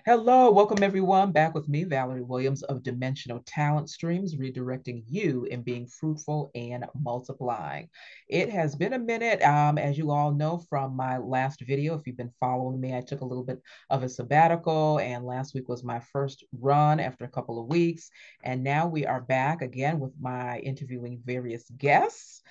Hello, welcome everyone. Back with me, Valerie Williams of Dimensional Talent Streams, redirecting you in being fruitful and multiplying. It has been a minute, as you all know from my last video. If you've been following me, I took a little bit of a sabbatical, and last week was my first run after a couple of weeks. And now we are back again with my interviewing various guests.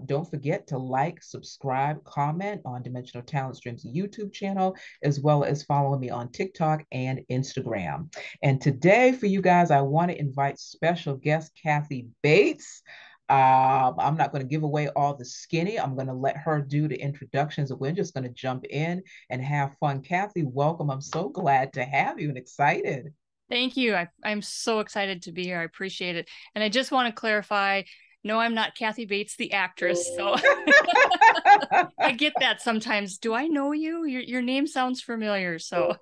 Don't forget to like, subscribe, comment on Dimensional Talent Stream's YouTube channel, as well as follow me on TikTok and Instagram. And today, for you guys, I want to invite special guest Kathy Bates. I'm not going to give away all the skinny. I'm going to let her do the introductions, and we're just going to jump in and have fun. Kathy, welcome. I'm so glad to have you and excited. Thank you. I'm so excited to be here. I appreciate it. And I just want to clarify, no, I'm not Kathy Bates, the actress. So I get that sometimes. Do I know you? Your name sounds familiar. So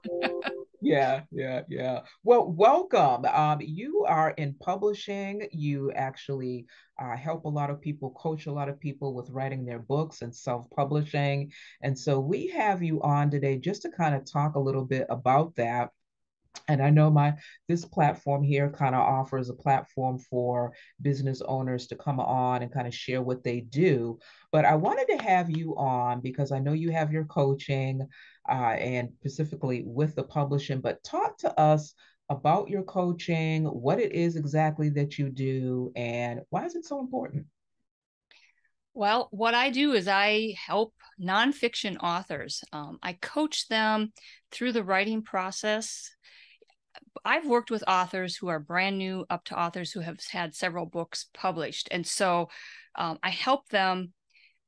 Yeah. Well, welcome. You are in publishing. You actually help a lot of people, coach a lot of people with writing their books and self-publishing. And so we have you on today just to kind of talk a little bit about that. And I know my this platform here kind of offers a platform for business owners to come on and kind of share what they do. But I wanted to have you on because I know you have your coaching and specifically with the publishing, but talk to us about your coaching, what it is exactly that you do, and why is it so important? well, what I do is I help nonfiction authors. I coach them through the writing process. I've worked with authors who are brand new up to authors who have had several books published. And so I help them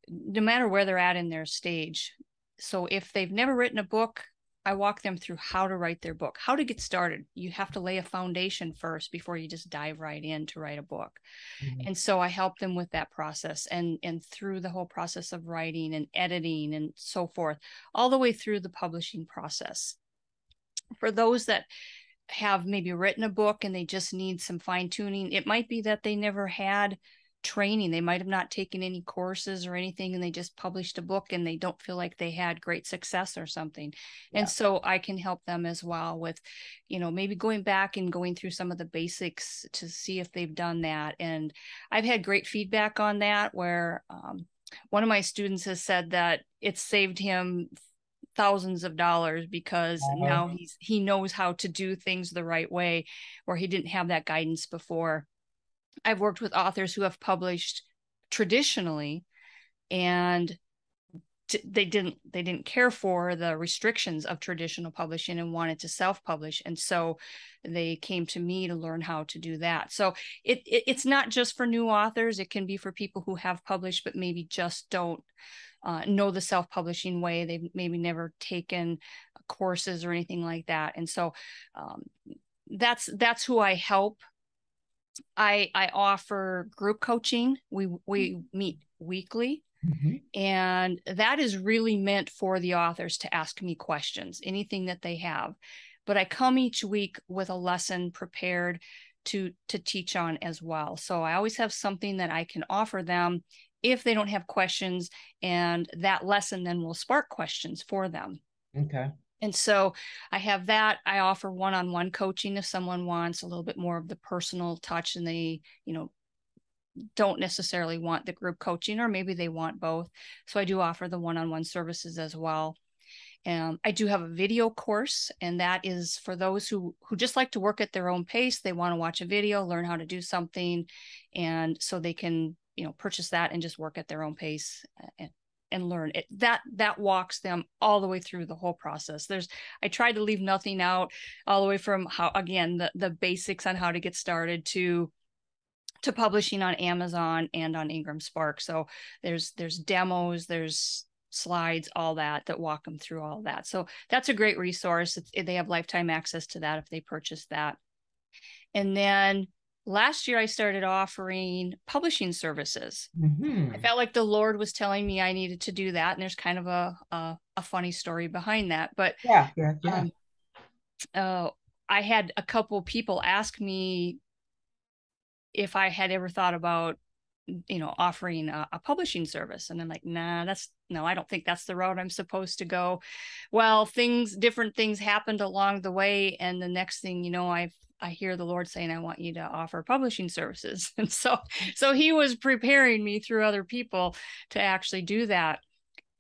no matter where they're at in their stage. So if they've never written a book, I walk them through how to write their book, how to get started. You have to lay a foundation first before you just dive right in to write a book. Mhm. And so I help them with that process and through the whole process of writing and editing and so forth, all the way through the publishing process. For those that have maybe written a book and they just need some fine tuning. It might be that they never had training. They might have not taken any courses or anything and they just published a book and they don't feel like they had great success or something. And Yeah. so I can help them as well with, maybe going back and going through some of the basics to see if they've done that. And I've had great feedback on that where one of my students has said that it saved him thousands of dollars because Uh, now he knows how to do things the right way where he didn't have that guidance before. I've worked with authors who have published traditionally and they didn't care for the restrictions of traditional publishing and wanted to self-publish, and so they came to me to learn how to do that. So it's not just for new authors. It can be for people who have published but maybe just don't know the self-publishing way. They've maybe never taken courses or anything like that, and so um, that's who I help. I offer group coaching. We meet weekly, mhm. and that is really meant for the authors to ask me questions, anything that they have. But I come each week with a lesson prepared to teach on as well. So I always have something that I can offer them if they don't have questions, and that lesson then will spark questions for them. Okay. And so I have that. I offer one-on-one coaching if someone wants a little bit more of the personal touch and they, don't necessarily want the group coaching, or maybe they want both. So I do offer the one-on-one services as well. I do have a video course, and that is for those who just like to work at their own pace. They want to watch a video, learn how to do something, and so they can purchase that and just work at their own pace and learn it. That walks them all the way through the whole process. I tried to leave nothing out, all the way from how, again, the basics on how to get started to publishing on Amazon and on Ingram Spark. So there's demos, there's slides, all that walk them through all that. So that's a great resource. They have lifetime access to that if they purchase that. And then last year I started offering publishing services. I Mhm. felt like the Lord was telling me I needed to do that, and there's kind of a funny story behind that. But Yeah. um, uh, I had a couple people ask me if I had ever thought about offering a publishing service. And I'm like, nah, no, I don't think that's the route I'm supposed to go. Well, different things happened along the way. And the next thing you know, I hear the Lord saying, I want you to offer publishing services. And so he was preparing me through other people to actually do that.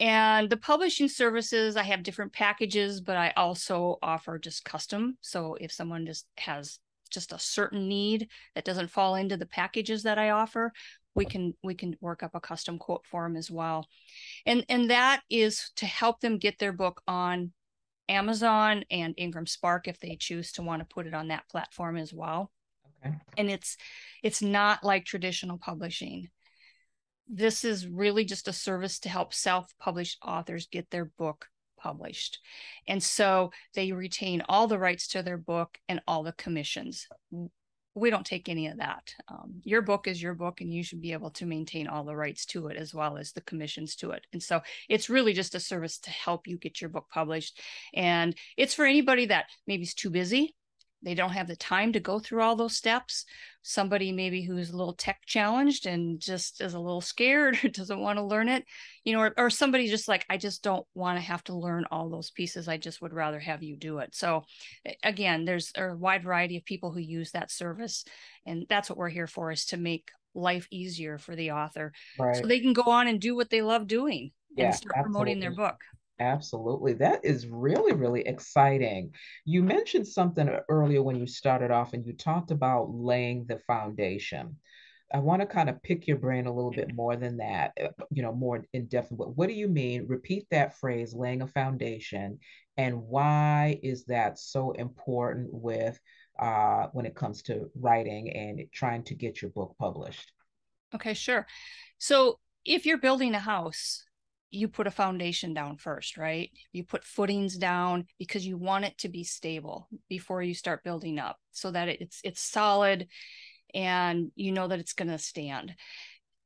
And the publishing services, I have different packages, but I also offer just custom. So if someone just has just a certain need that doesn't fall into the packages that I offer, we can work up a custom quote for them as well. And that is to help them get their book on Amazon and Ingram Spark if they choose to want to put it on that platform as well. Okay. And it's not like traditional publishing. This is really just a service to help self-published authors get their book published. And so they retain all the rights to their book and all the commissions. We don't take any of that. Your book is your book, and you should be able to maintain all the rights to it as well as the commissions to it. And so it's really just a service to help you get your book published. And it's for anybody that maybe is too busy. They don't have the time to go through all those steps. Somebody maybe who's a little tech challenged and just is a little scared or doesn't want to learn it, or somebody just like, I just don't want to have to learn all those pieces. I just would rather have you do it. So again, there's a wide variety of people who use that service. And that's what we're here for, is to make life easier for the author so Right. they can go on and do what they love doing and Yeah, start promoting their absolutely. book. Absolutely. That is really, really exciting. You mentioned something earlier when you started off and you talked about laying the foundation. I want to kind of pick your brain a little bit more than that, more in depth. What do you mean? Repeat that phrase, laying a foundation, and why is that so important with when it comes to writing and trying to get your book published? Okay, sure. So if you're building a house, you put a foundation down first, right? You put footings down because you want it to be stable before you start building up, so that it's solid and you know that it's going to stand.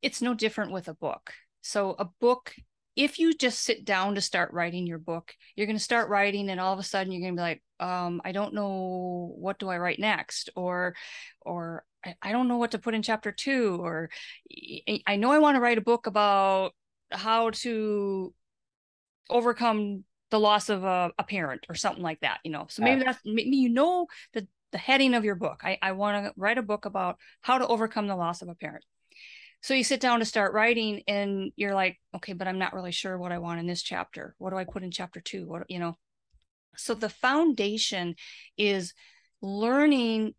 It's no different with a book. So a book, if you just sit down to start writing your book, you're going to start writing and all of a sudden you're going to be like, I don't know, what do I write next? Or I don't know what to put in chapter 2, or I know I want to write a book about how to overcome the loss of a parent or something like that, So Uh, maybe the heading of your book. I want to write a book about how to overcome the loss of a parent. So you sit down to start writing and you're like, okay, but I'm not really sure what I want in this chapter. What do I put in chapter 2? So the foundation is learning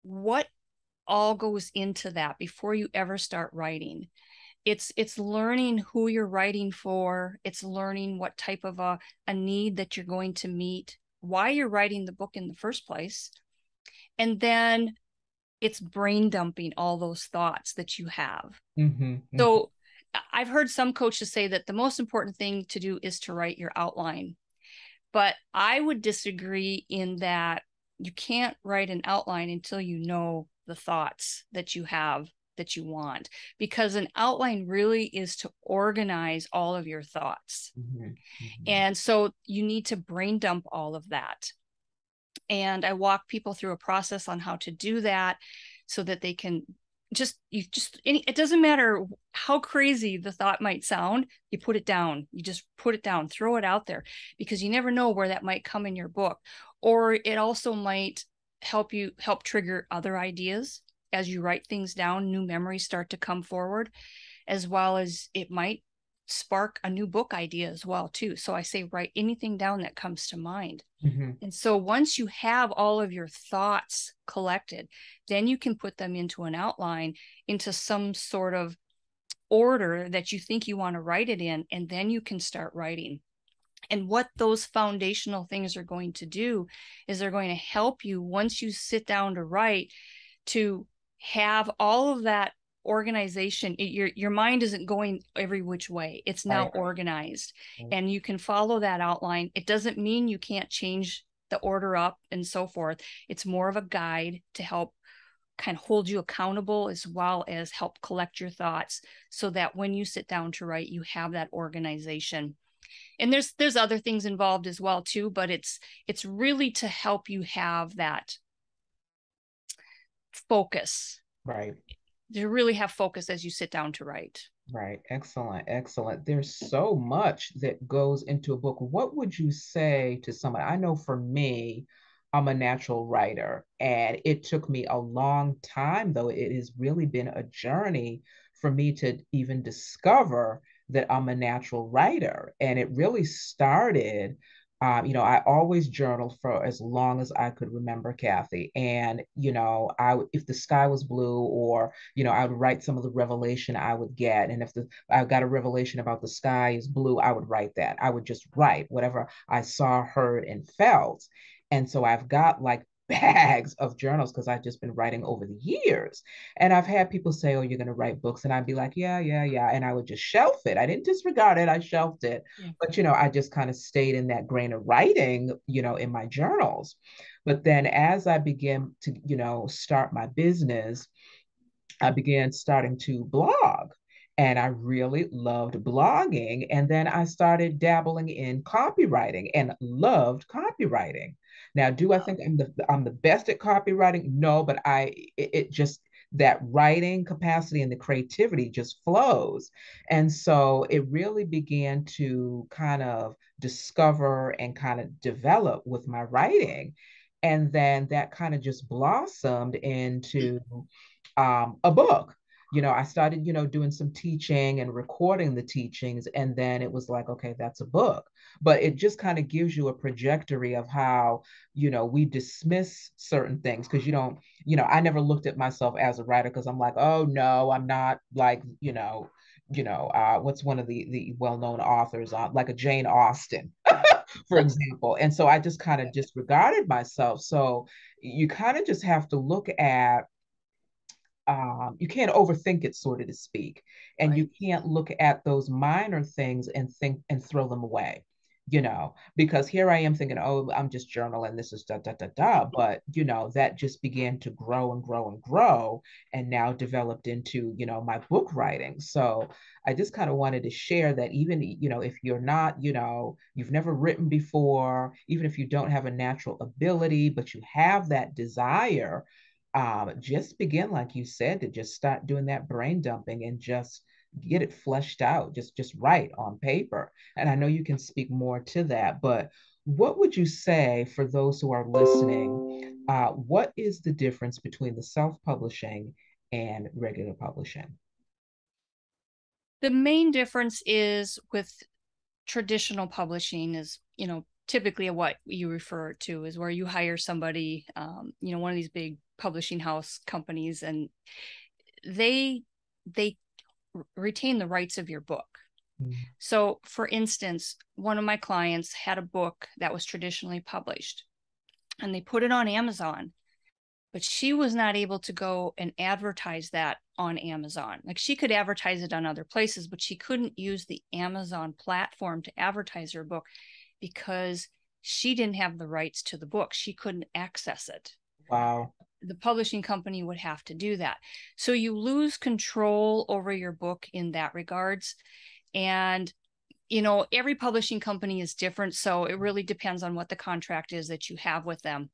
what all goes into that before you ever start writing. It's learning who you're writing for. It's learning what type of a need that you're going to meet, why you're writing the book in the first place. And then it's brain dumping all those thoughts that you have. mhm, mhm. So I've heard some coaches say that the most important thing to do is to write your outline. But I would disagree in that you can't write an outline until you know the thoughts that you have that you want, because an outline really is to organize all of your thoughts. Mhm, mhm, And so you need to brain dump all of that. And I walk people through a process on how to do that so that they can it doesn't matter how crazy the thought might sound, you put it down. You just put it down, throw it out there, because you never know where that might come in your book. Or it also might help trigger other ideas as you write things down. New memories start to come forward, as well as it might spark a new book idea as well too. So I say write anything down that comes to mind. mhm. And so once you have all of your thoughts collected, then you can put them into an outline, into some sort of order that you think you want to write it in, and then you can start writing. And what those foundational things are going to do is they're going to help you, once you sit down to write, to have all of that organization. Your mind isn't going every which way. It's now Right. organized, and you can follow that outline. It doesn't mean you can't change the order up and so forth. It's more of a guide to help kind of hold you accountable, as well as help collect your thoughts, so that when you sit down to write, you have that organization. And there's other things involved as well too, but it's really to help you have that focus. Right. to really have focus as you sit down to write. Right. Excellent. Excellent. There's so much that goes into a book. What would you say to someone? I know for me, I'm a natural writer, and it took me a long time, though. It has really been a journey for me to even discover that I'm a natural writer. And it really started. I always journaled for as long as I could remember, Kathy. And, if the sky was blue, or I would write some of the revelation I would get. And if I got a revelation about the sky is blue, I would write that. I would just write whatever I saw, heard, and felt. And so I've got like bags of journals because I've just been writing over the years. And I've had people say, "Oh, you're going to write books." And I'd be like, "Yeah, yeah, yeah." And I would just shelf it. I didn't disregard it, I shelved it. Yeah. But, I just kind of stayed in that grain of writing, in my journals. But then as I began to, start my business, I began starting to blog, and I really loved blogging. And then I started dabbling in copywriting and loved copywriting. Now, do I Wow. think I'm the best at copywriting? No, but it just, that writing capacity and the creativity just flows. And so it really began to kind of discover and kind of develop with my writing. And then that kind of just blossomed into a book. I started, doing some teaching and recording the teachings. And then it was like, okay, that's a book. But it just kind of gives you a trajectory of how, we dismiss certain things because I never looked at myself as a writer because I'm like, oh no, I'm not like, what's one of the well-known authors, like a Jane Austen, for example. And so I just kind of disregarded myself. So you kind of just have to look at, you can't overthink it, sort of to speak, and you Right. can't look at those minor things and think and throw them away, because here I am thinking, oh, I'm just journaling, this is da da da da, but that just began to grow and grow and grow, and now developed into my book writing. So I just kind of wanted to share that, even if you're not, you've never written before, even if you don't have a natural ability, but you have that desire, just begin, like you said, to just start doing that brain dumping and just get it fleshed out, just write on paper. And I know you can speak more to that, but what would you say for those who are listening? What is the difference between the self-publishing and regular publishing? The main difference is with traditional publishing is, typically what you refer to is where you hire somebody, one of these big publishing house companies, and they retain the rights of your book. Mm. So, for instance, one of my clients had a book that was traditionally published, and they put it on Amazon, but she was not able to go and advertise that on Amazon. Like, she could advertise it on other places, but she couldn't use the Amazon platform to advertise her book because she didn't have the rights to the book. She couldn't access it. Wow. The publishing company would have to do that. So you lose control over your book in that regards. And every publishing company is different, so it really depends on what the contract is that you have with them.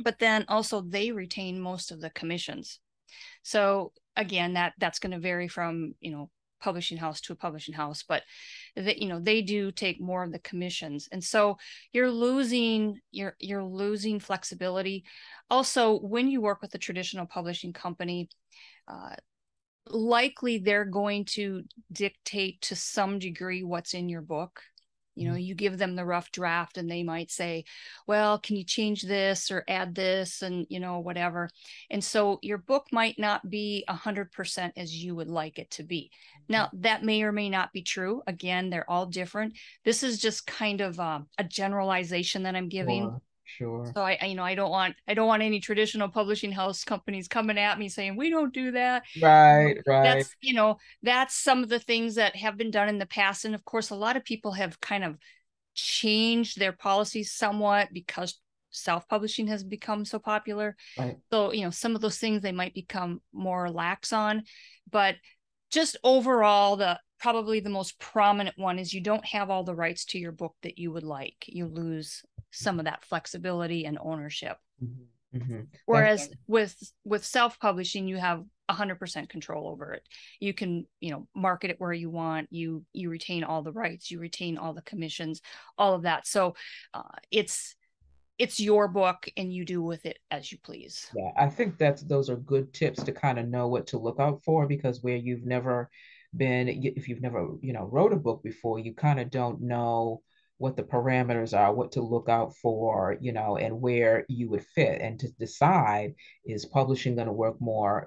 But then also they retain most of the commissions. So again, that's going to vary from, publishing house to a publishing house, but they do take more of the commissions. And so you're losing flexibility. Also, when you work with a traditional publishing company, likely they're going to dictate to some degree what's in your book. You give them the rough draft and they might say, well, can you change this or add this, and whatever. And so your book might not be 100% as you would like it to be. Now, that may or may not be true. Again, they're all different. This is just kind of a generalization that I'm giving. Sure, sure. So I don't want any traditional publishing house companies coming at me saying we don't do that. Right, right, That's some of the things that have been done in the past, and of course a lot of people have kind of changed their policies somewhat because self-publishing has become so popular. right. So some of those things they might become more lax on, but just overall, probably the most prominent one is you don't have all the rights to your book that you would like. You lose some of that flexibility and ownership. Mhm. Hmm. That Whereas with self-publishing, you have 100% control over it. You can, market it where you want. You retain all the rights, you retain all the commissions, all of that. So it's your book, and you do with it as you please. Yeah, I think those are good tips to kind of know what to look out for, because where you've never if you've never, wrote a book before, you kind of don't know what the parameters are, what to look out for, and where you would fit, and to decide, is publishing going to work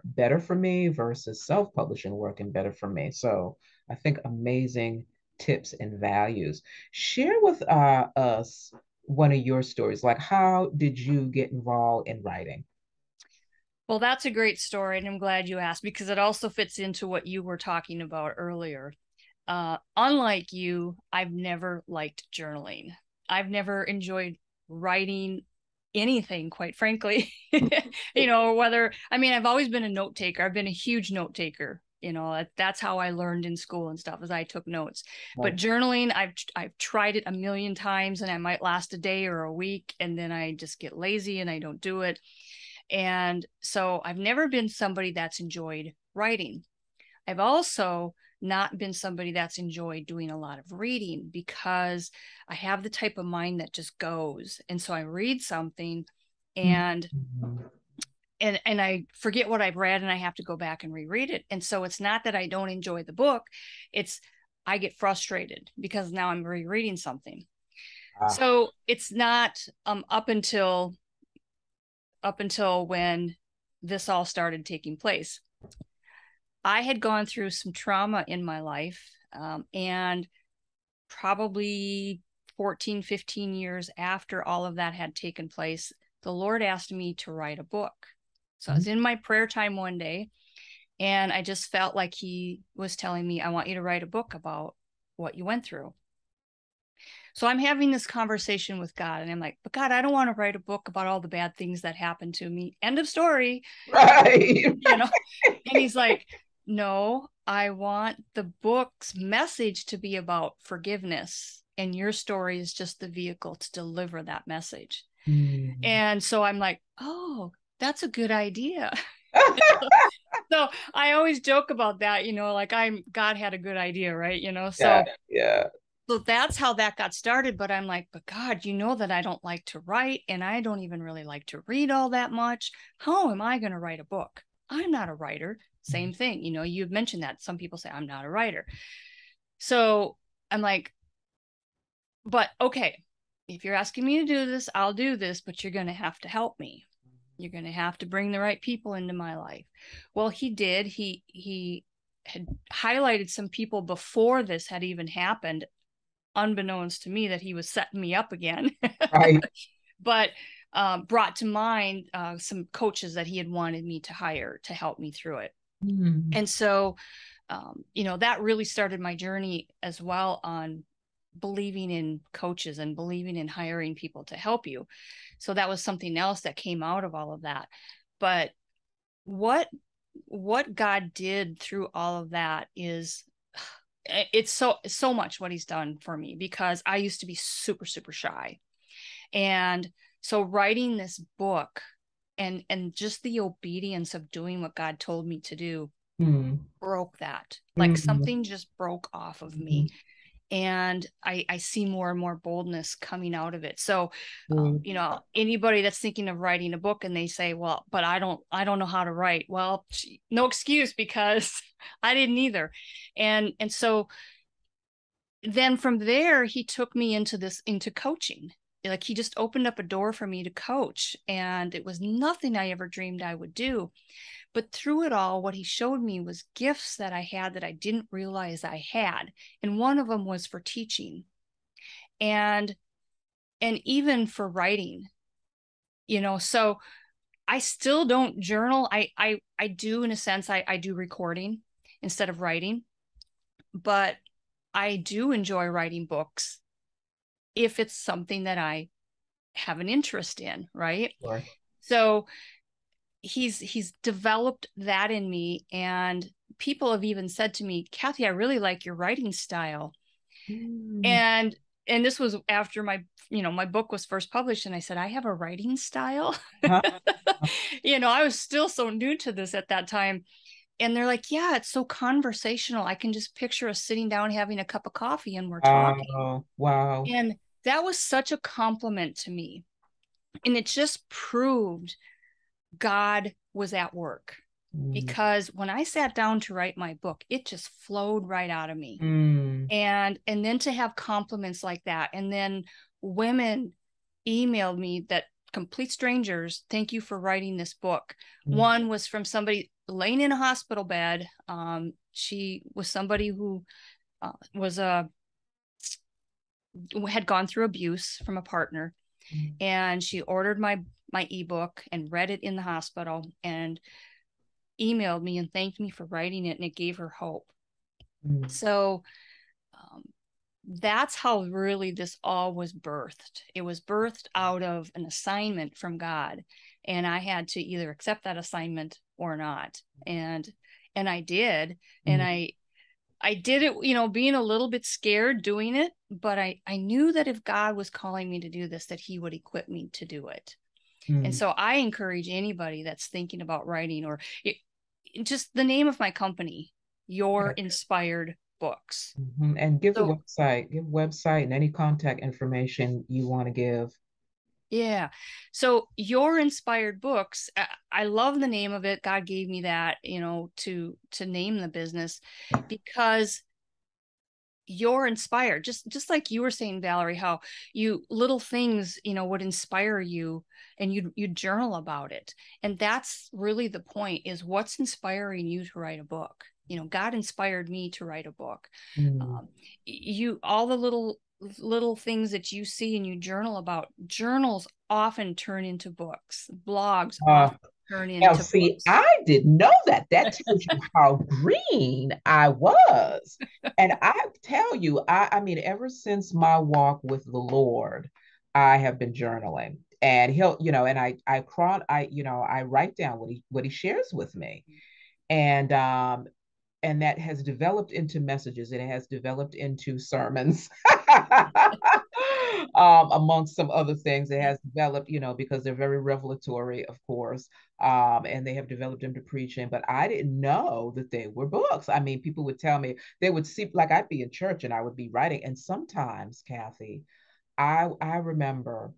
better for me versus self-publishing working better for me. So I think amazing tips and values. Share with us one of your stories. Like, how did you get involved in writing? Well, that's a great story, and I'm glad you asked, because it also fits into what you were talking about earlier. Unlike you, I've never liked journaling. I've never enjoyed writing anything, quite frankly. Whether, I mean, I've always been a note taker. I've been a huge note taker. That's how I learned in school and stuff, as I took notes. But Right. journaling, I've tried it a million times, and I might last a day or a week, and then I just get lazy and I don't do it. And so I've never been somebody that's enjoyed writing. I've also not been somebody that's enjoyed doing a lot of reading, because I have the type of mind that just goes. And so I read something, and Mhm. and I forget what I've read, and I have to go back and reread it. And so it's not that I don't enjoy the book, it's I get frustrated because now I'm rereading something. Ah. So it's not up until when this all started taking place. I had gone through some trauma in my life, and probably 14, 15 years after all of that had taken place, the Lord asked me to write a book. So I was in my prayer time one day, and I just felt like He was telling me, I want you to write a book about what you went through. So I'm having this conversation with God, and I'm like, but God, I don't want to write a book about all the bad things that happened to me. End of story. Right. you know and He's like, no, I want the book's message to be about forgiveness, and your story is just the vehicle to deliver that message. Mm. And so I'm like, oh, that's a good idea. So I always joke about that, like, I'm God had a good idea, right? Yeah, So yeah. that's how that got started. But I'm like, but God, you know that I don't like to write, and I don't even really like to read all that much. How am I going to write a book? I'm not a writer. Same thing. You've mentioned that. Some people say I'm not a writer. So I'm like, but okay, if you're asking me to do this, I'll do this, but you're going to have to help me. You're going to have to bring the right people into my life. Well, He did. He had highlighted some people before this had even happened, unbeknownst to me, that He was setting me up again. Right. But brought to mind some coaches that He had wanted me to hire to help me through it. Mm. And so, that really started my journey as well, on believing in coaches and believing in hiring people to help you. So that was something else that came out of all of that. But what God did through all of that is, it's so much what He's done for me, because I used to be super, super shy. And so writing this book, and just the obedience of doing what God told me to do, Mm. broke that. Like, Mm. something just broke off of Mhm. me. And I see more and more boldness coming out of it. So, Mm. anybody that's thinking of writing a book, and they say, well, but I don't know how to write. Well, no excuse, because I didn't either. And so then from there, He took me into coaching. Like, He just opened up a door for me to coach, and it was nothing I ever dreamed I would do. But through it all, what He showed me was gifts that I had that I didn't realize I had. And one of them was for teaching, and even for writing. So I still don't journal. I do, in a sense, I do recording instead of writing, but I do enjoy writing books if it's something that I have an interest in, right? Sure. So he's developed that in me, and people have even said to me, Kathy, I really like your writing style. Mm. And and this was after my book was first published, and I said, I have a writing style. Huh? I was still so new to this at that time. And they're like, yeah, it's so conversational. I can just picture us sitting down having a cup of coffee and we're talking. Wow. Wow. And that was such a compliment to me. And it just proved God was at work, Mm. because when I sat down to write my book, it just flowed right out of me. Mm. And then to have compliments like that, and then women emailed me, that complete strangers, thank you for writing this book. Mm. One was from somebody laying in a hospital bed. She was somebody who was a had gone through abuse from a partner, Mm. and she ordered my ebook and read it in the hospital and emailed me and thanked me for writing it, and it gave her hope. Mm. So um, that's how really this all was birthed. It was birthed out of an assignment from God, and I had to either accept that assignment or not. And I did, and Mm. I did it, being a little bit scared doing it, but I knew that if God was calling me to do this, that he would equip me to do it. And Mm. so I encourage anybody that's thinking about writing, or just the name of my company, Your Yeah. Inspired Books. Mhm. And give the So website, give website and any contact information you want to give. yeah. So Your Inspired Books, I love the name of it. God gave me that, to name the business, because you're inspired, just like you were saying, Valerie, how you little things, would inspire you, and you journal about it. And that's really the point, is what's inspiring you to write a book. God inspired me to write a book. Mm. um, you all the little things that you see and you journal about, journals often turn into books, blogs Uh, often turn Now, into see, books. I didn't know that. That tells you how green I was. And I tell you, I mean, ever since my walk with the Lord, I have been journaling. And he'll, and I write down what he shares with me. And that has developed into messages. It has developed into sermons, amongst some other things. It has developed, because they're very revelatory, of course, and they have developed into preaching. But I didn't know that they were books. I mean, people would tell me, they would see, like, I'd be in church and I would be writing, and sometimes, Kathy, I remember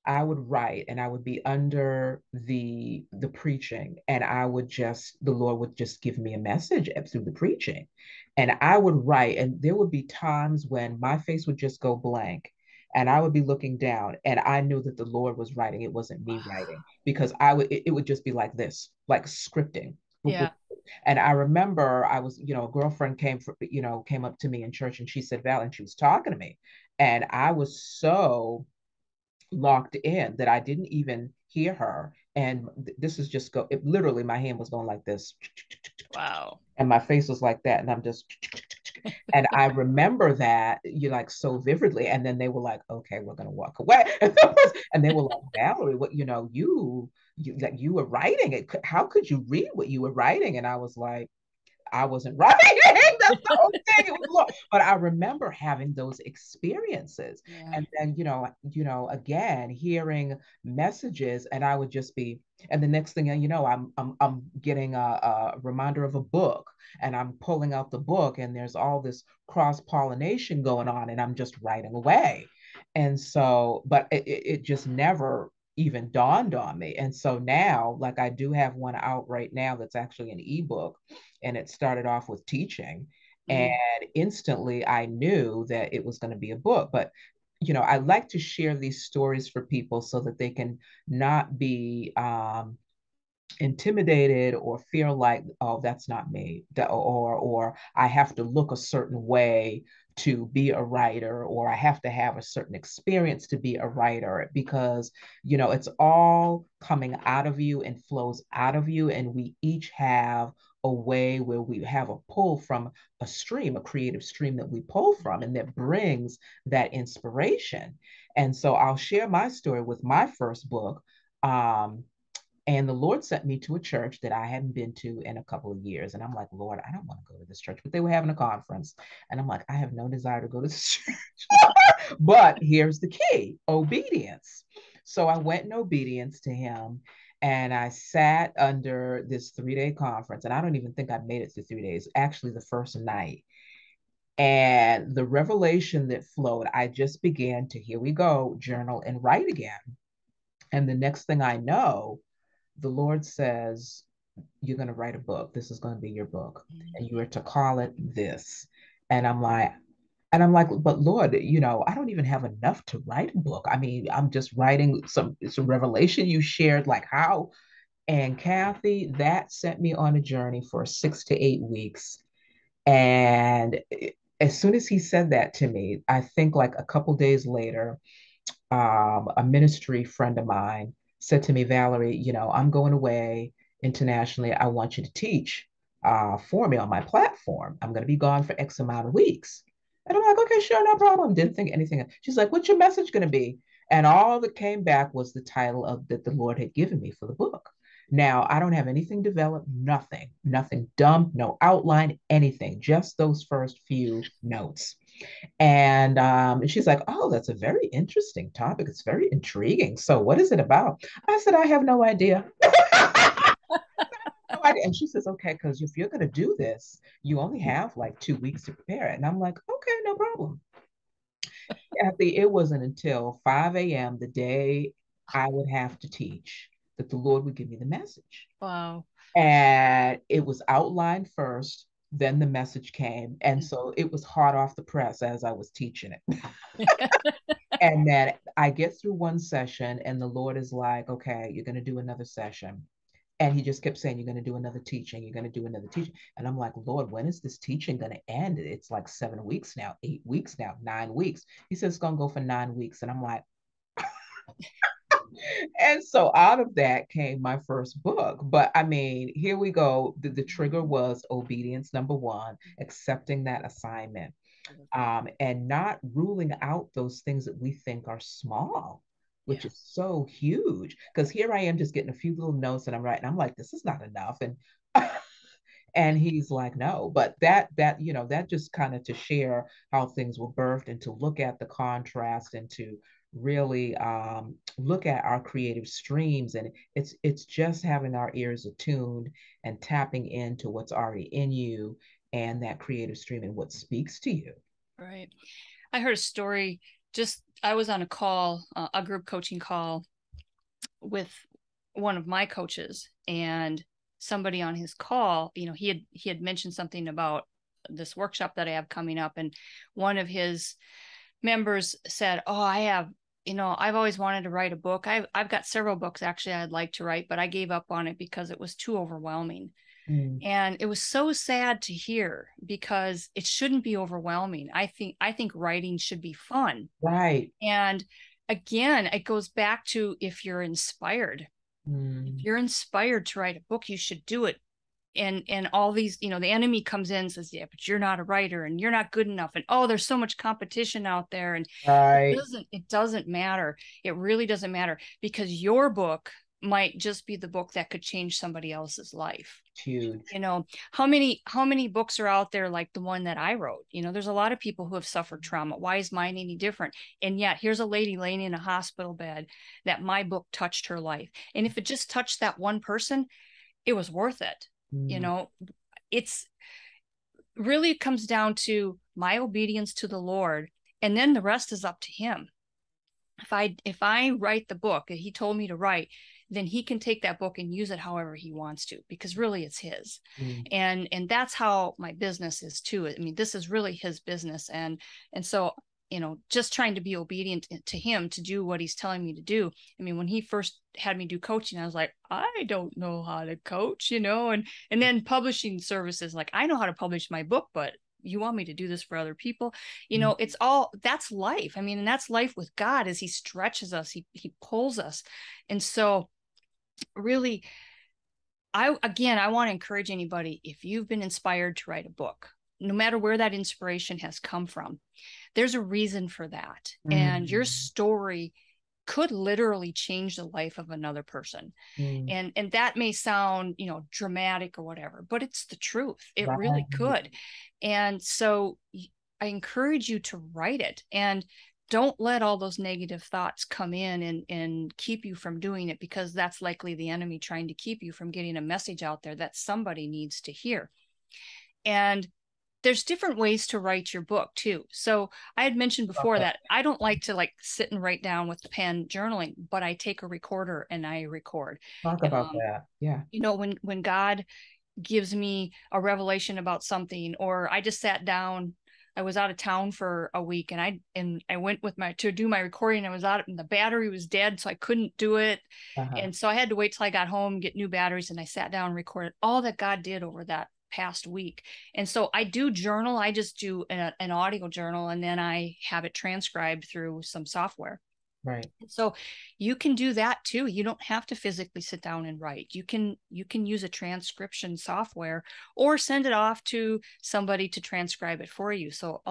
I would write and I would be under the preaching, and the Lord would just give me a message through the preaching, and I would write, and there would be times when my face would just go blank, and I would be looking down, and I knew that the Lord was writing. It wasn't me writing, because it would just be like this, like scripting. Yeah. And I remember a girlfriend came up to me in church, and she said, Val, and she was talking to me. And I was so locked in that I didn't even hear her. And this is just literally my hand was going like this. Wow. And my face was like that. And I'm just, and I remember that you like so vividly. And then they were like, okay, we're going to walk away. And they were like, Valerie, what, like you were writing it. How could you read what you were writing? And I was like, I wasn't writing. That's the whole thing. It was long. But I remember having those experiences. Yeah. And then, again, hearing messages, and I would just be, and the next thing you know, I'm getting a reminder of a book, and I'm pulling out the book, and there's all this cross-pollination going on, and I'm just writing away. And so, but it just never even dawned on me. And so now, like, I do have one out right now that's actually an ebook, and it started off with teaching, and Mm. instantly I knew that it was going to be a book. But I like to share these stories for people so that they can not be intimidated or feel like, oh, that's not me, or I have to look a certain way to be a writer, or I have to have a certain experience to be a writer, because it's all coming out of you and flows out of you, and we each have a way where we have a pull from a stream, a creative stream that we pull from, and that brings that inspiration. And so I'll share my story with my first book. um, And the Lord sent me to a church that I hadn't been to in a couple of years. And I'm like, Lord, I don't want to go to this church. But they were having a conference. And I'm like, I have no desire to go to this church. But here's the key: obedience. So I went in obedience to him. And I sat under this 3 day conference. And I don't even think I made it through 3 days, actually, the first night. And the revelation that flowed, I just began to, here we go, journal and write again. And the next thing I know, the Lord says, you're going to write a book. This is going to be your book. And you are to call it this. And I'm like, but Lord, I don't even have enough to write a book. I mean, I'm just writing some revelation you shared, like how. And Kathy, that sent me on a journey for 6 to 8 weeks. And as soon as he said that to me, I think like a couple days later, a ministry friend of mine said to me, Valerie, I'm going away internationally. I want you to teach for me on my platform. I'm going to be gone for X amount of weeks. And I'm like, okay, sure, no problem. Didn't think anything. She's like, what's your message going to be? And all that came back was the title of that the Lord had given me for the book. Now, I don't have anything developed, nothing dumped, no outline, anything, just those first few notes. And she's like, oh, that's a very interesting topic. It's very intriguing. So, what is it about? I said, I have no idea. No idea. And she says, okay, because if you're going to do this, you only have like 2 weeks to prepare it. And I'm like, okay, no problem. Kathy, it wasn't until 5 a.m. the day I would have to teach that the Lord would give me the message. Wow. And it was outlined first, then the message came. And so it was hot off the press as I was teaching it. And then I get through one session, and the Lord is like, okay, you're going to do another session. And he just kept saying, you're going to do another teaching. You're going to do another teaching. And I'm like, Lord, when is this teaching going to end? It's like 7 weeks now, 8 weeks now, 9 weeks. He says it's going to go for 9 weeks. And I'm like, and so out of that came my first book. But I mean, here we go. The trigger was obedience, number one, accepting that assignment, and not ruling out those things that we think are small, which Yeah. is so huge. Because here I am just getting a few little notes and I'm writing. I'm like, this is not enough. And and he's like, no, but that just kind of to share how things were birthed and to look at the contrast and to really look at our creative streams. And it's just having our ears attuned and tapping into what's already in you and that creative stream and what speaks to you. Right. I heard a story. I was on a call, a group coaching call with one of my coaches, and somebody on his call, he had mentioned something about this workshop that I have coming up, and one of his members said, "Oh, I've always wanted to write a book. I've got several books actually I'd like to write, but I gave up on it because it was too overwhelming." Mm. And it was so sad to hear, because it shouldn't be overwhelming. I think writing should be fun. Right. And again, it goes back to, if you're inspired. If Mm. you're inspired to write a book, you should do it. And all these, the enemy comes in and says, yeah, but you're not a writer and you're not good enough. And oh, there's so much competition out there. And Right. it doesn't matter. It really doesn't matter, because your book might just be the book that could change somebody else's life. It's huge. How many books are out there like the one that I wrote? There's a lot of people who have suffered trauma. Why is mine any different? And yet here's a lady laying in a hospital bed that my book touched her life. And if it just touched that one person, it was worth it. Mm. It's really, it comes down to my obedience to the Lord, and then the rest is up to him. If I write the book that he told me to write, then he can take that book and use it however he wants to, because really it's his. Mm. And that's how my business is too. I mean, this is really his business. And so, just trying to be obedient to him to do what he's telling me to do. I mean, when he first had me do coaching, I was like, I don't know how to coach, and then publishing services, like, I know how to publish my book, but you want me to do this for other people? Mm. It's all, that's life. I mean, and that's life with God, as he stretches us, he pulls us. And so really, I want to encourage anybody, if you've been inspired to write a book, no matter where that inspiration has come from, there's a reason for that. And your Mm. story could literally change the life of another person. Mm, And that may sound, dramatic or whatever, but it's the truth. It really right, could. And so I encourage you to write it, and don't let all those negative thoughts come in and keep you from doing it, because that's likely the enemy trying to keep you from getting a message out there that somebody needs to hear. And there's different ways to write your book too. So I had mentioned before okay. that I don't like to like sit and write down with the pen journaling, but I take a recorder and I record. Talk about Um, that. Yeah. when God gives me a revelation about something, or I just sat down, I was out of town for a week, and I went with my to do my recording. I was out and the battery was dead, so I couldn't do it. Uh-huh. And so I had to wait till I got home, get new batteries, and I sat down and recorded all that God did over that past week. And so I do journal. I just do an audio journal, and then I have it transcribed through some software. Right. So you can do that too. You don't have to physically sit down and write. You can use a transcription software, or send it off to somebody to transcribe it for you. So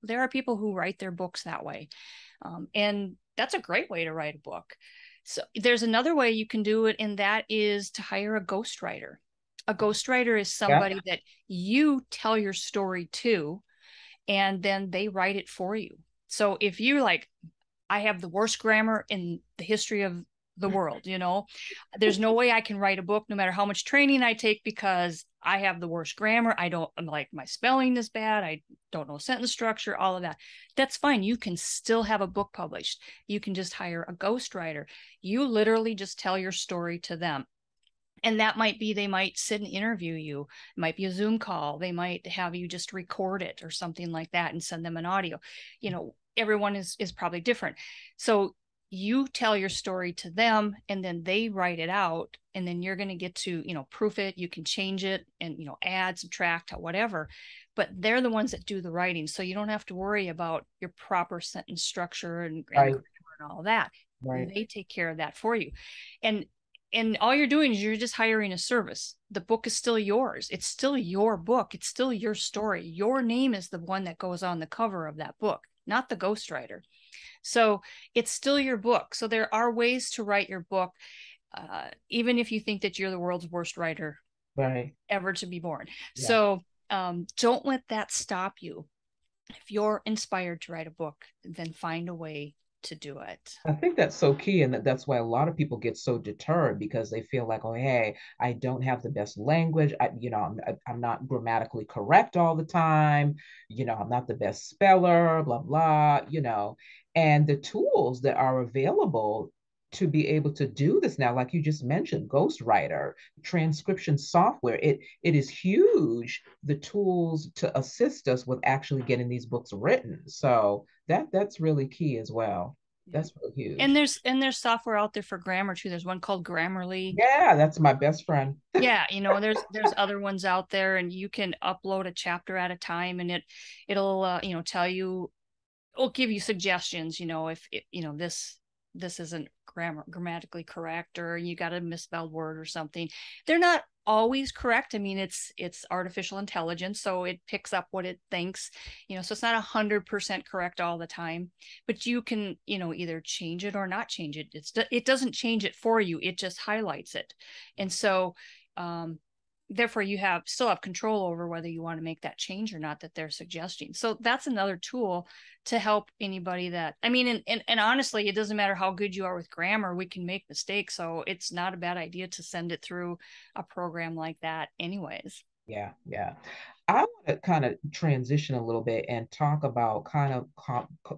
there are people who write their books that way, and that's a great way to write a book. So there's another way you can do it, and that is to hire a ghostwriter. A ghostwriter is Yeah. somebody that you tell your story to, and then they write it for you. So if you like, I have the worst grammar in the history of the world, there's no way I can write a book no matter how much training I take, because I have the worst grammar. I'm like, my spelling is bad. I don't know sentence structure, all of that. That's fine. You can still have a book published. You can just hire a ghostwriter. You literally just tell your story to them. And that might be, they might sit and interview you. It might be a Zoom call. They might have you just record it or something like that and send them an audio. Everyone is probably different. So you tell your story to them, and then they write it out, and then you're going to get to, proof it. You can change it and, add, subtract, whatever. But they're the ones that do the writing. So you don't have to worry about your proper sentence structure and Right. grammar and all that. Right. They take care of that for you. And all you're doing is you're just hiring a service. The book is still yours. It's still your book. It's still your story. Your name is the one that goes on the cover of that book, not the ghostwriter. So it's still your book. So there are ways to write your book, even if you think that you're the world's worst writer Right. ever to be born. Yeah. So don't let that stop you. If you're inspired to write a book, then find a way to do it. I think that's so key, and that's why a lot of people get so deterred because they feel like, oh, hey, I don't have the best language. I'm not grammatically correct all the time. I'm not the best speller, blah blah. And the tools that are available to be able to do this now, like you just mentioned, ghostwriter, transcription software, it is huge. The tools to assist us with actually getting these books written. So that's really key as well. Yeah. That's really And huge. there's software out there for grammar too. There's one called Grammarly. Yeah, that's my best friend. Yeah, there's other ones out there, and you can upload a chapter at a time, and it'll tell you, it'll give you suggestions, if this isn't grammatically correct, or you got a misspelled word or something. They're not always correct. I mean, it's artificial intelligence, so it picks up what it thinks, so it's not 100% correct all the time, but you can, either change it or not change it. It doesn't change it for you. It just highlights it. And so, therefore you still have control over whether you want to make that change or not that they're suggesting. So that's another tool to help anybody that, I mean, and honestly, it doesn't matter how good you are with grammar, we can make mistakes. So it's not a bad idea to send it through a program like that anyways. Yeah, yeah. I want to kind of transition a little bit and talk about kind of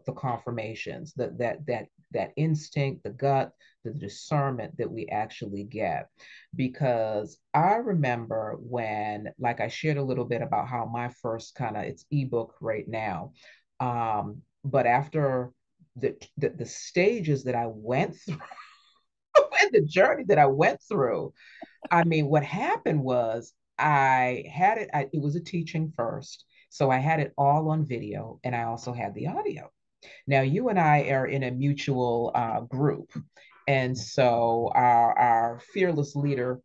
the confirmations, that instinct, the gut, the discernment that we actually get. Because I remember when, like I shared a little bit about how my first it's ebook right now. But after the stages that I went through and the journey that I went through, I mean, what happened was it was a teaching first. So I had it all on video, and I also had the audio. Now, you and I are in a mutual group. And so our fearless leader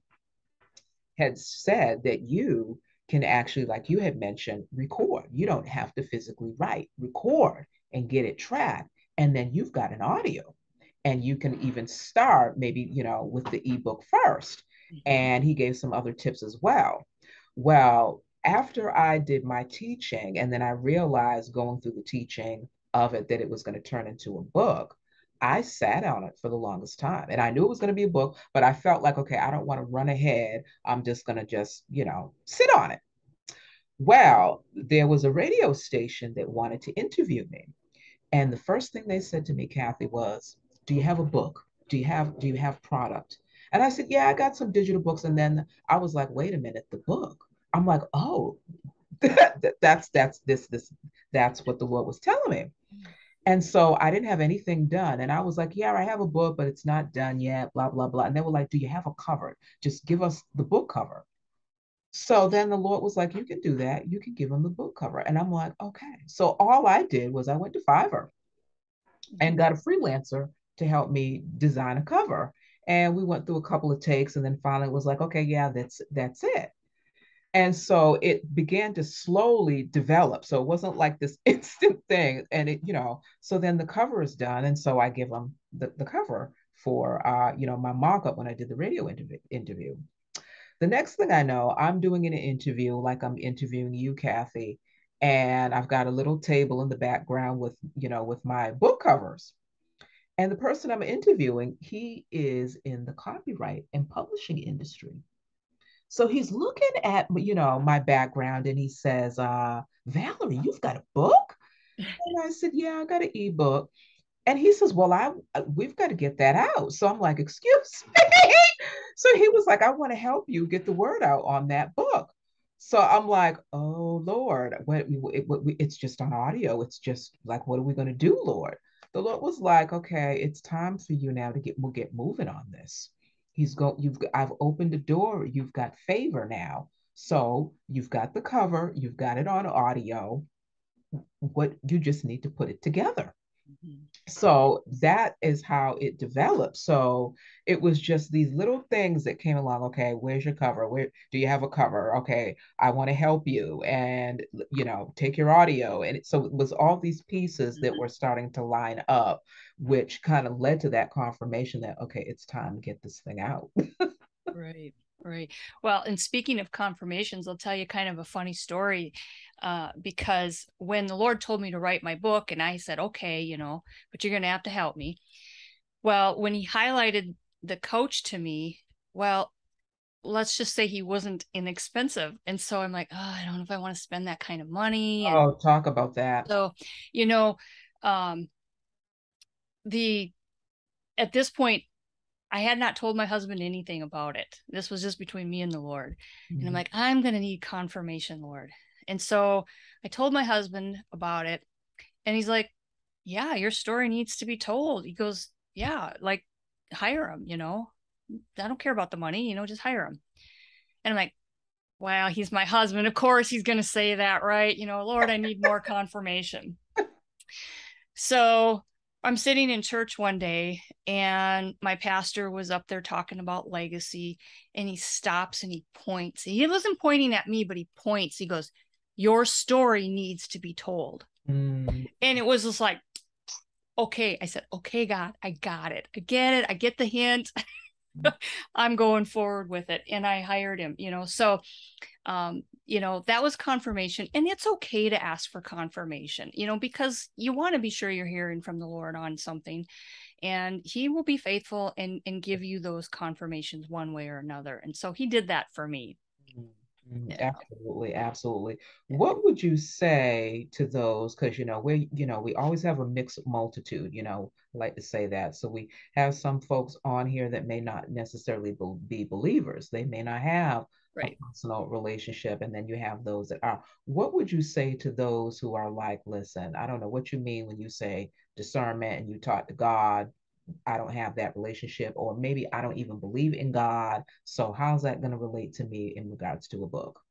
had said that you can actually, like you had mentioned, record. You don't have to physically write, record and get it tracked. And then you've got an audio. and you can even start maybe, with the ebook first. Mhm. And he gave some other tips as well. Well, after I did my teaching, and then I realized going through the teaching of it that it was going to turn into a book, I sat on it for the longest time. And I knew it was going to be a book, but I felt like, okay, I don't want to run ahead. I'm just going to just, sit on it. Well, there was a radio station that wanted to interview me. And the first thing they said to me, Kathy, was, "Do you have a book? Do you have product?" And I said, "Yeah, I got some digital books." And then I was like, "Wait a minute, the book." I'm like, "Oh, that's what the Lord was telling me." And so I didn't have anything done. And I was like, "Yeah, I have a book, but it's not done yet, blah, blah, blah." And they were like, "Do you have a cover? Just give us the book cover." So then the Lord was like, "You can do that. You can give them the book cover." And I'm like, "Okay." So all I did was I went to Fiverr and Mhm. got a freelancer to help me design a cover. And we went through a couple of takes, and then finally was like, "Okay, yeah, that's it." And so it began to slowly develop. So it wasn't like this instant thing. And so then the cover is done. And so I give them the cover for my mock-up when I did the radio interview. The next thing I know, I'm doing an interview like I'm interviewing you, Kathy, and I've got a little table in the background with my book covers. And the person I'm interviewing, he is in the copyright and publishing industry. So he's looking at, my background, and he says, "Valerie, you've got a book?" And I said, "Yeah, I got an ebook." And he says, "Well, we've got to get that out." So I'm like, "Excuse me." So he was like, "I want to help you get the word out on that book." So I'm like, "Oh Lord, it's just on audio. It's just like, what are we going to do, Lord?" The Lord was like, "Okay, it's time for you now to we'll get moving on this." I've opened the door. You've got favor now. So you've got the cover, you've got it on audio. What you just need to put it together. Mhm. So that is how it developed. So it was just these little things that came along. Okay, where's your cover? Where do you have a cover? Okay, I want to help you, and take your audio. And so it was all these pieces that Mhm. were starting to line up, which kind of led to that confirmation that, okay, it's time to get this thing out. Right, right. Well, and speaking of confirmations, I'll tell you kind of a funny story, because when the Lord told me to write my book, and I said, "Okay, but you're going to have to help me." Well, when he highlighted the coach to me, well, let's just say he wasn't inexpensive, and so I'm like, "Oh, I don't know if I want to spend that kind of money." And Oh, talk about that. so, you know, um, the at this point, I had not told my husband anything about it. This was just between me and the Lord. And I'm Mhm. like, "I'm going to need confirmation, Lord." And so I told my husband about it. And he's like, "Yeah, your story needs to be told." He goes, "Yeah, like hire him, I don't care about the money, just hire him." And I'm like, "Well, he's my husband. Of course he's going to say that, right? Lord, I need more confirmation." So I'm sitting in church one day, and my pastor was up there talking about legacy, and he stops and he points. He wasn't pointing at me, but he points. He goes, "Your story needs to be told." Mm. And it was just like, okay. I said, "Okay, God, I got it. I get it. I get the hint." I'm going forward with it. And I hired him, so that was confirmation. And it's okay to ask for confirmation, because you want to be sure you're hearing from the Lord on something, and he will be faithful and give you those confirmations one way or another. And so he did that for me. Yeah. Absolutely, absolutely. What would you say to those? Because we always have a mixed multitude. I like to say that. So we have some folks on here that may not necessarily be believers. They may not have a Right. personal relationship, and then you have those that are. What would you say to those who are like, "Listen, I don't know what you mean when you say discernment and you talk to God. I don't have that relationship, or maybe I don't even believe in God. So how's that going to relate to me in regards to a book?"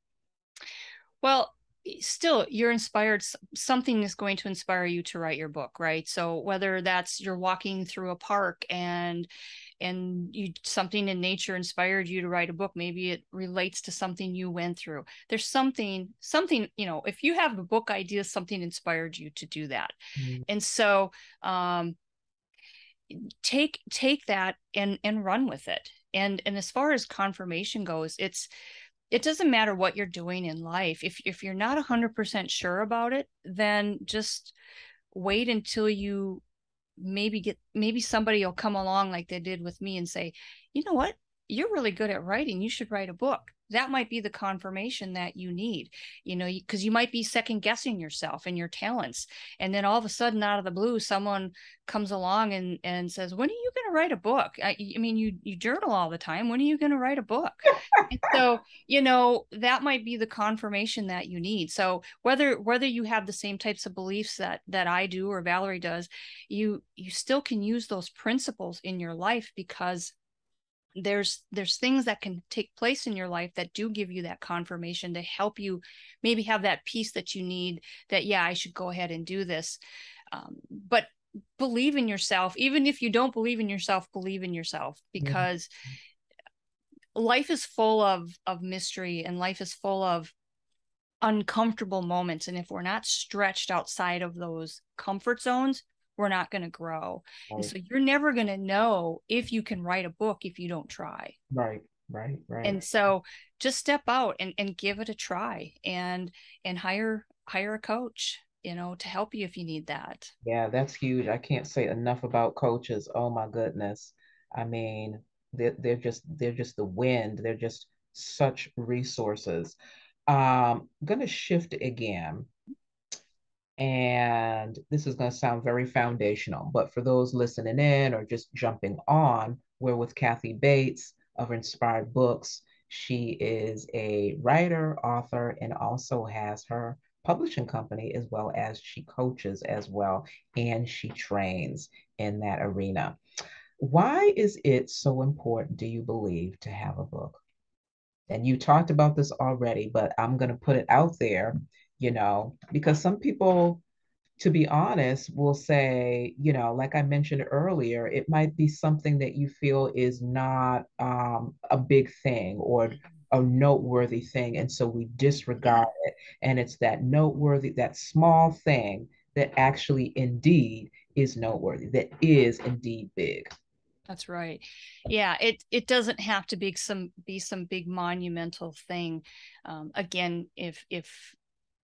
Well, still, you're inspired. Something is going to inspire you to write your book, right? So whether that's you're walking through a park, and you something in nature inspired you to write a book, maybe it relates to something you went through. There's something, if you have a book idea, something inspired you to do that. Mm. And so, um take that and run with it. And as far as confirmation goes, it doesn't matter what you're doing in life. If you're not 100% sure about it, then just wait until you maybe somebody will come along like they did with me and say, you know what, you're really good at writing, you should write a book. That might be the confirmation that you need, because you might be second guessing yourself and your talents, and then all of a sudden out of the blue someone comes along and says, when are you going to write a book? I mean, you journal all the time, when are you going to write a book? And so, that might be the confirmation that you need. So whether you have the same types of beliefs that I do or Valerie does, you still can use those principles in your life, because there's things that can take place in your life that do give you that confirmation to help you maybe have that peace that you need, that, yeah, I should go ahead and do this. But believe in yourself. Even if you don't believe in yourself, believe in yourself, because life is full of mystery, and life is full of uncomfortable moments. And if we're not stretched outside of those comfort zones, we're not going to grow. Right. And so you're never going to know if you can write a book if you don't try. Right. And so just step out and give it a try, and hire a coach, to help you if you need that. Yeah, that's huge. I can't say enough about coaches. Oh my goodness. I mean, they're just the wind. They're just such resources. I'm gonna shift again, and this is gonna sound very foundational, but for those listening in or just jumping on, we're with Kathy Bates of Inspired Books. She is a writer, author, and also has her publishing company, as well as she coaches as well, and she trains in that arena. Why is it so important, do you believe, to have a book? And you talked about this already, but I'm going to put it out there, because some people, to be honest, will say, like I mentioned earlier, it might be something that you feel is not a big thing or a noteworthy thing. And so we disregard it. And it's that noteworthy, that small thing that actually indeed is noteworthy, that is indeed big. That's right. Yeah, it doesn't have to be some big monumental thing. Again, if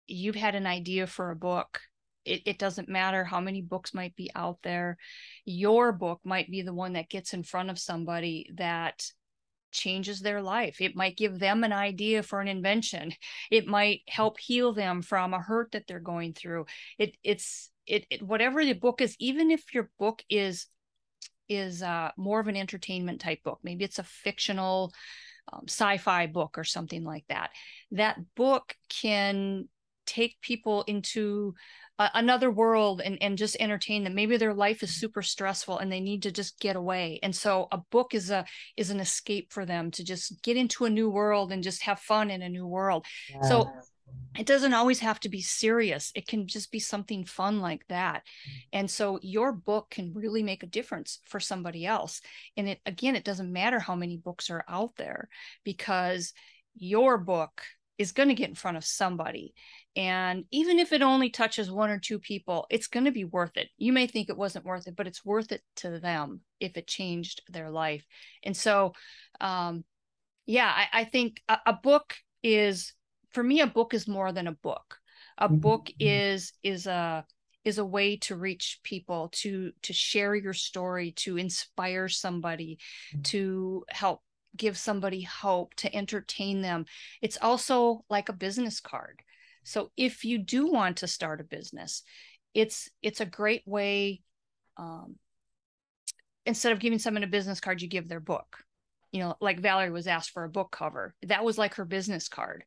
you've had an idea for a book, it doesn't matter how many books might be out there. Your book might be the one that gets in front of somebody that changes their life. It might give them an idea for an invention. It might help heal them from a hurt that they're going through. Whatever the book is, even if your book is more of an entertainment type book, maybe it's a fictional sci-fi book or something like that, that book can take people into another world and just entertain them. Maybe their life is super stressful and they need to just get away, and so a book is an escape for them to just get into a new world and just have fun in a new world. So it doesn't always have to be serious. It can just be something fun like that. And so your book can really make a difference for somebody else. And it doesn't matter how many books are out there, because your book is going to get in front of somebody. And even if it only touches one or two people, it's going to be worth it. You may think it wasn't worth it, but it's worth it to them if it changed their life. And so, I think a book is, for me, a book is more than a book. A book is a way to reach people, to share your story, to inspire somebody, to help give somebody hope, to entertain them. It's also like a business card. So if you do want to start a business, it's a great way. Instead of giving someone a business card, you give their book. Like Valerie was asked for a book cover. That was like her business card.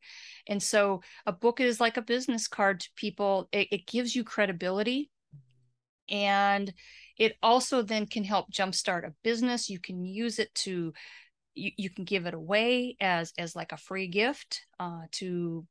And so a book is like a business card to people. It gives you credibility. And it also then can help jumpstart a business. You can use it to, you can give it away as like a free gift to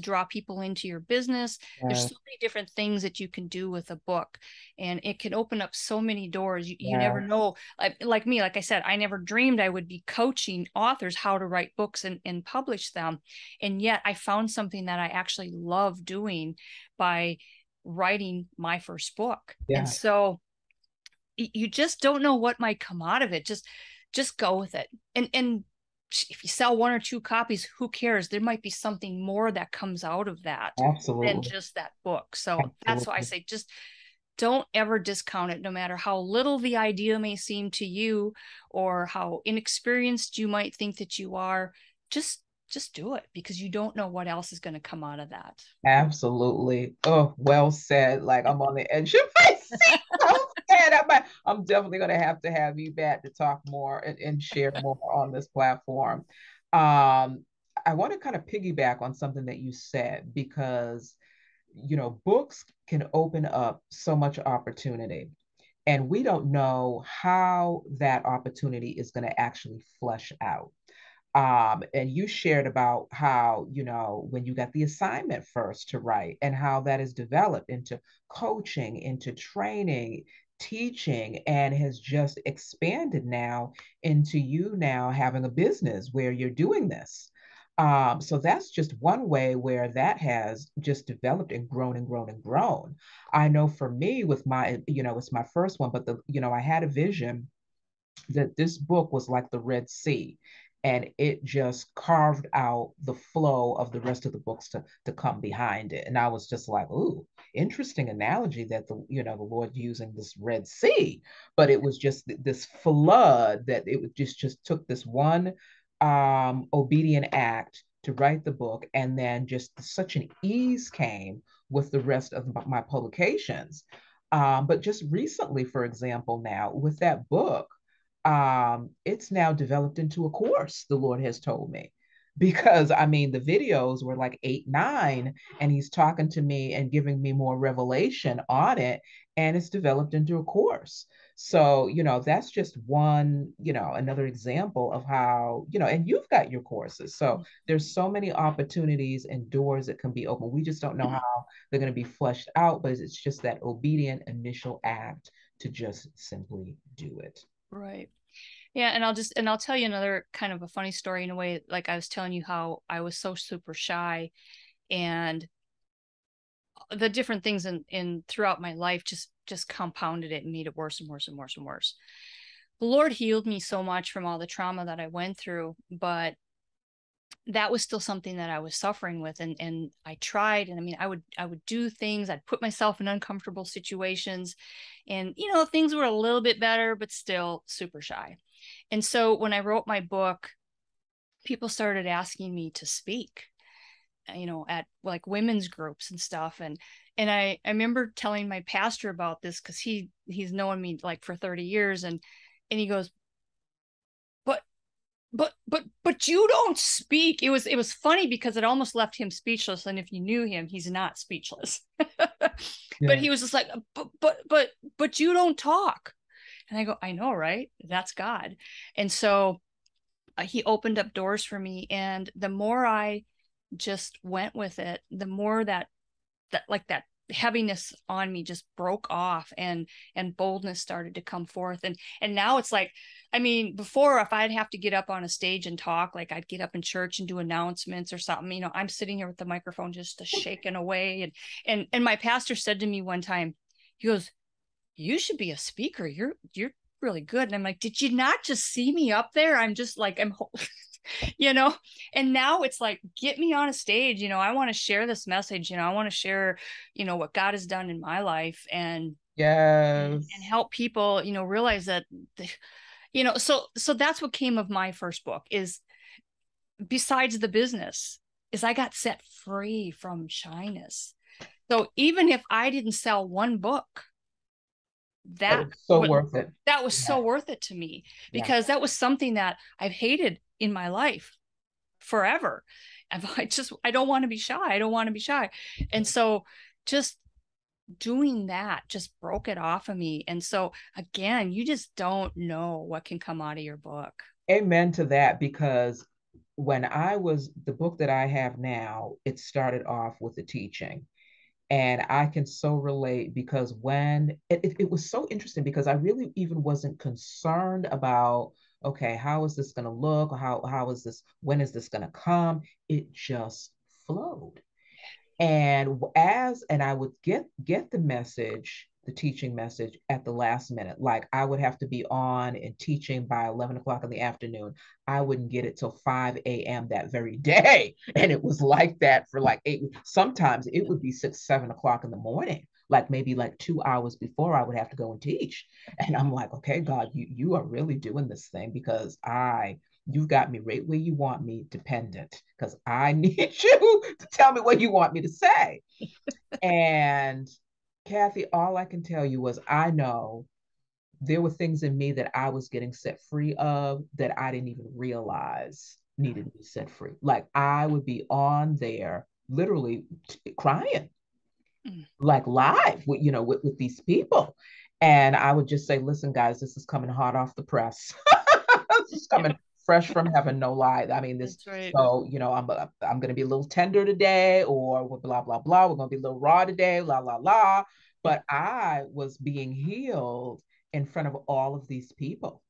draw people into your business. There's so many different things that you can do with a book, and it can open up so many doors. You never know. Like me, like I said, I never dreamed I would be coaching authors how to write books and publish them. And yet I found something that I actually love doing by writing my first book. And so you just don't know what might come out of it. Just go with it. And if you sell one or two copies, who cares? There might be something more that comes out of that than Absolutely. just that book. So that's why I Absolutely. say just don't ever discount it, no matter how little the idea may seem to you or how inexperienced you might think that you are. Just do it, because you don't know what else is going to come out of that. Absolutely. Oh, well said. Like I'm on the edge of my seat. So scared. I'm definitely going to have you back to talk more and share more on this platform. I want to kind of piggyback on something that you said because, books can open up so much opportunity. And we don't know how that opportunity is going to actually flesh out. And you shared about how, when you got the assignment first to write and how that is developed into coaching, into training, teaching, and has just expanded now into you now having a business where you're doing this. So that's just one way where that has just developed and grown and grown and grown. I know for me with my, it's my first one, but I had a vision that this book was like the Red Sea, and it just carved out the flow of the rest of the books to come behind it. And I was just like, ooh, interesting analogy that the Lord using this Red Sea, but it was just this flood that it just took this one obedient act to write the book, and then just such an ease came with the rest of my publications. But just recently, for example, now with that book, it's now developed into a course, the Lord has told me. Because I mean, the videos were like 8, 9, and he's talking to me and giving me more revelation on it, and it's developed into a course. So, that's just one, another example of how, and you've got your courses. So there's so many opportunities and doors that can be open. We just don't know how they're going to be fleshed out, but it's just that obedient initial act to just simply do it. Right. Yeah, and I'll tell you another kind of a funny story in a way. Like I was telling you how I was so super shy, and the different things in throughout my life just compounded it and made it worse and worse and worse and worse. The Lord healed me so much from all the trauma that I went through, but that was still something that I was suffering with, and I tried, and I mean I would do things, I'd put myself in uncomfortable situations, and things were a little bit better, but still super shy. And so when I wrote my book, people started asking me to speak, at like women's groups and stuff. And I remember telling my pastor about this, because he's known me like for 30 years, and he goes, but but you don't speak. It was funny because it almost left him speechless. And if you knew him, he's not speechless. But Yeah. he was just like, but you don't talk. And I go, I know, right? That's God. And so he opened up doors for me, and the more I just went with it, the more that heaviness on me just broke off, and boldness started to come forth. And now it's like, I mean, before, if I'd have to get up on a stage and talk, like I'd get up in church and do announcements or something, I'm sitting here with the microphone just shaking away. And my pastor said to me one time, he goes, you should be a speaker. You're really good. And I'm like, did you not just see me up there? I'm just like, you know, and now it's like, get me on a stage. I want to share this message. I want to share, what God has done in my life, and Yes. help people, realize that, so that's what came of my first book, is besides the business, is I got set free from shyness. So even if I didn't sell one book, That that was so what worth it. that was Yeah. so worth it to me, Yeah. because that was something that I've hated in my life forever. I don't want to be shy. I don't want to be shy. And so just doing that just broke it off of me. And so again, you just don't know what can come out of your book. Amen to that, because when I was the book that I have now, it started off with the teaching. And I can so relate, because when it was so interesting, because I really even wasn't concerned about, okay, how is this going to look? How is this, when is this going to come? It just flowed. And I would get the message, the teaching message at the last minute. Like I would have to be on and teaching by 11 o'clock in the afternoon. I wouldn't get it till 5 a.m. that very day. And it was like that for like 8 weeks. Sometimes it would be 6, 7 o'clock in the morning, like maybe like 2 hours before I would have to go and teach. And I'm like, okay, God, you are really doing this thing because you've got me right where you want me, dependent, because I need you to tell me what you want me to say. And Kathy, all I can tell you was I know there were things in me that I was getting set free of that I didn't even realize needed to be set free. Like I would be on there literally crying, Mm. like live with, with these people. And I would just say, listen, guys, this is coming hot off the press. This is Yeah, coming fresh from heaven, no lie. I mean, this, that's right. so, I'm going to be a little tender today, or blah, blah, blah. We're going to be a little raw today, la, la, la. But I was being healed in front of all of these people.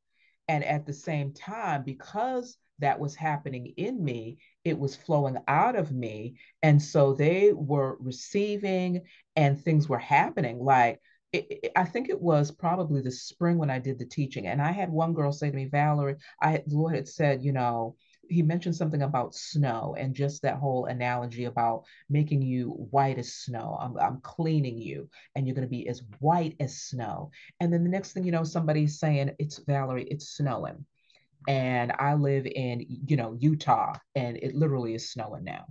And at the same time, because that was happening in me, it was flowing out of me. And so they were receiving and things were happening. Like, I think it was probably the spring when I did the teaching. And I had one girl say to me, Valerie, the Lord had said, he mentioned something about snow and just that whole analogy about making you white as snow. I'm cleaning you and you're going to be as white as snow. And then the next thing you know, somebody's saying, it's Valerie, it's snowing. And I live in, Utah, and it literally is snowing now.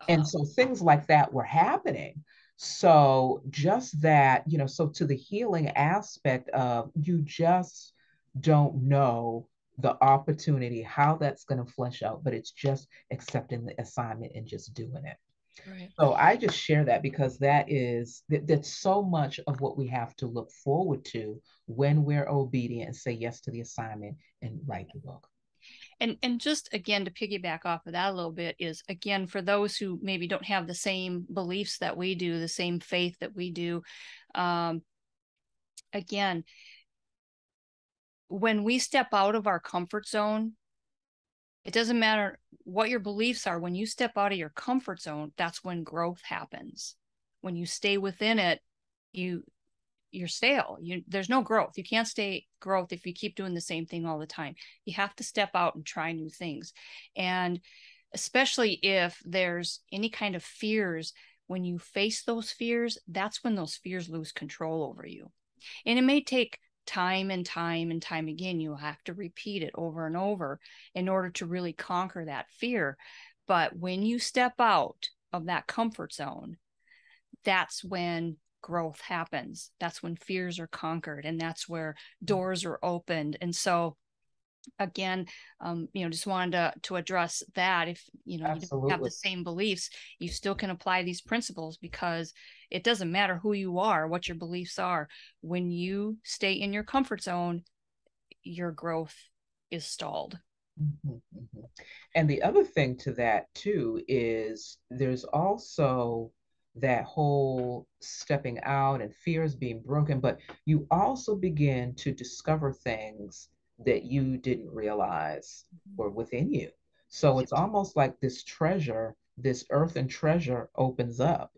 And so things like that were happening. So just that, so to the healing aspect of you just don't know the opportunity, how that's going to flesh out, but it's just accepting the assignment and just doing it. Right. So I just share that because that's so much of what we have to look forward to when we're obedient and say yes to the assignment and write the book. And just again to piggyback off of that a little bit is again for those who maybe don't have the same beliefs that we do, the same faith that we do. Um, Again, when we step out of our comfort zone, it doesn't matter what your beliefs are. When you step out of your comfort zone, that's when growth happens. When you stay within it, you you're stale. There's no growth. You can't stay growth if you keep doing the same thing all the time. You have to step out and try new things. And especially if there's any kind of fears, when you face those fears, that's when those fears lose control over you. And it may take time and time and time again. You have to repeat it over and over in order to really conquer that fear. But when you step out of that comfort zone, that's when growth happens. That's when fears are conquered, and that's where doors are opened. And so again, just wanted to address that. If you don't have Absolutely. the same beliefs, you still can apply these principles, because it doesn't matter who you are, what your beliefs are. When you stay in your comfort zone, your growth is stalled. Mhm, mhm. And the other thing to that too is there's also that whole stepping out and fears being broken, but you also begin to discover things that you didn't realize were within you. So Yep. it's almost like this treasure, this earthen treasure opens up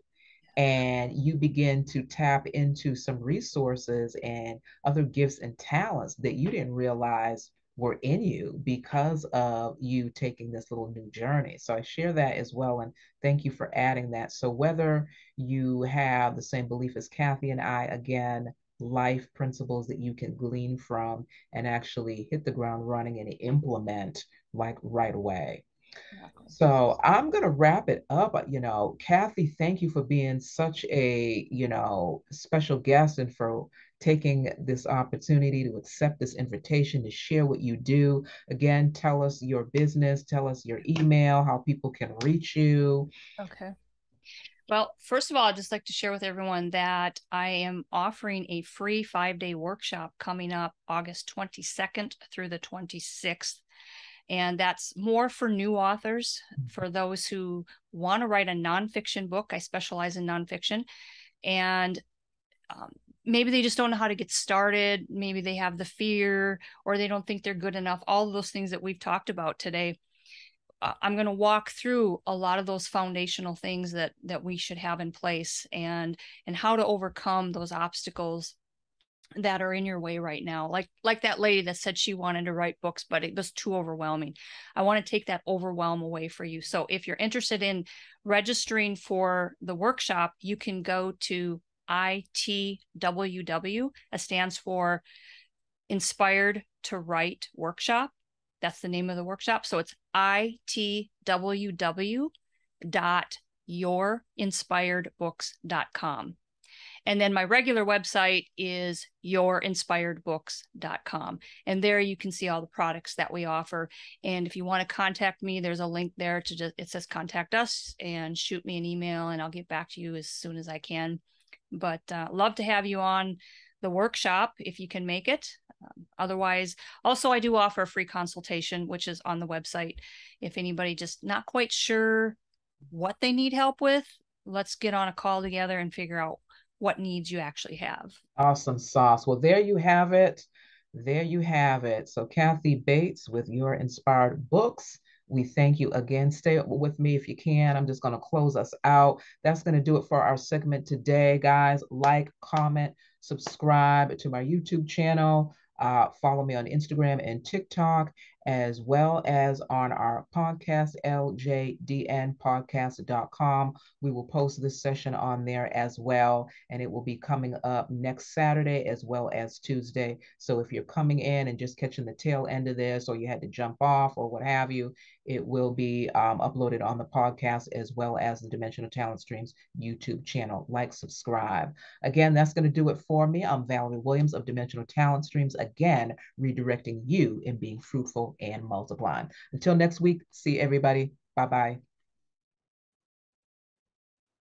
and you begin to tap into some resources and other gifts and talents that you didn't realize were in you because of you taking this little new journey. So I share that as well. And thank you for adding that. So whether you have the same belief as Kathy and I, again, life principles that you can glean from and actually hit the ground running and implement like right away. Exactly. So I'm going to wrap it up. Kathy, thank you for being such a, special guest and for taking this opportunity to accept this invitation to share what you do. Again, tell us your business, tell us your email, how people can reach you. Okay. Well, first of all, I'd just like to share with everyone that I am offering a free 5-day workshop coming up August 22nd through the 26th. And that's more for new authors, for those who want to write a nonfiction book. I specialize in nonfiction. And maybe they just don't know how to get started. Maybe they have the fear, or they don't think they're good enough. All of those things that we've talked about today. I'm going to walk through a lot of those foundational things that we should have in place, and how to overcome those obstacles that are in your way right now. Like that lady that said she wanted to write books, but it was too overwhelming. I want to take that overwhelm away for you. So if you're interested in registering for the workshop, you can go to ITWW. That stands for Inspired to Write Workshop. That's the name of the workshop. So it's itww.yourinspiredbooks.com. And then my regular website is yourinspiredbooks.com. And there you can see all the products that we offer. And if you want to contact me, there's a link there to just, it says contact us, and shoot me an email and I'll get back to you as soon as I can. But love to have you on the workshop if you can make it. Otherwise, also I do offer a free consultation, which is on the website. If anybody just not quite sure what they need help with, let's get on a call together and figure out what needs you actually have. Awesome sauce. Well, there you have it. There you have it. So, Kathy Bates with Your Inspired Books. We thank you again. Stay with me if you can. I'm just going to close us out. That's going to do it for our segment today, guys. Like, comment, subscribe to my YouTube channel. Follow me on Instagram and TikTok, as well as on our podcast, ljdnpodcast.com. We will post this session on there as well, and it will be coming up next Saturday as well as Tuesday. So if you're coming in and just catching the tail end of this, or you had to jump off or what have you, it will be uploaded on the podcast as well as the Dimensional Talent Streams YouTube channel. Like, subscribe. Again, that's going to do it for me. I'm Valerie Williams of Dimensional Talent Streams, again, redirecting you in being fruitful and multiplying. Until next week, see everybody. Bye-bye.